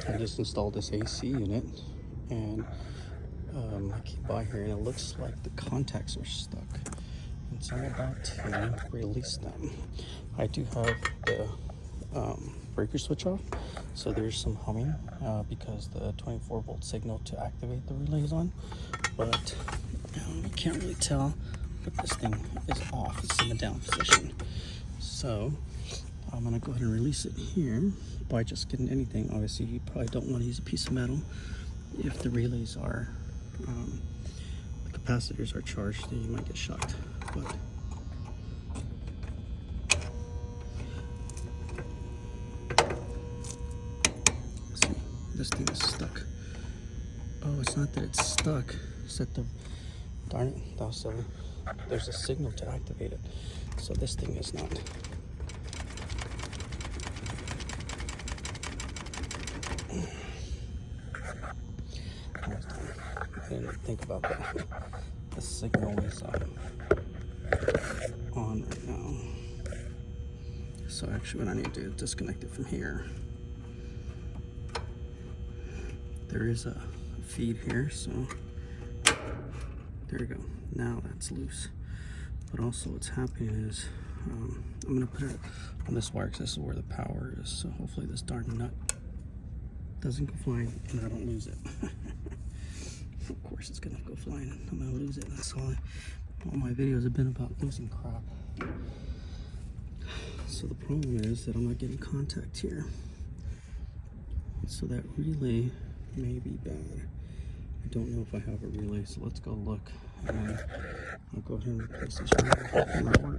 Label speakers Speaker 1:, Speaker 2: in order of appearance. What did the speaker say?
Speaker 1: I just installed this AC unit, and I came by here and it looks like the contacts are stuck, and so I'm about to release them. I do have the breaker switch off, so there's some humming because the 24-volt signal to activate the relay is on, but you can't really tell, but this thing is off. It's in the down position. So I'm gonna go ahead and release it here by just getting anything. Obviously, you probably don't want to use a piece of metal if the relays are, the capacitors are charged, then you might get shocked. But see, this thing is stuck. Oh, it's not that it's stuck. It's that the, darn it, that was silly. There's a signal to activate it. So this thing is not. I didn't think about that. The signal is on right now. So actually what I need to do is disconnect it from here. There is a feed here, so there we go. Now that's loose. But also what's happening is I'm gonna put it on this wire because this is where the power is. So hopefully this darn nut doesn't go flying and I don't lose it. Of course it's gonna go flying and I'm gonna lose it. That's all my videos have been about losing crap. So the problem is that I'm not getting contact here. So that relay may be bad. I don't know if I have a relay, so let's go look. And I'll go ahead and replace this relay.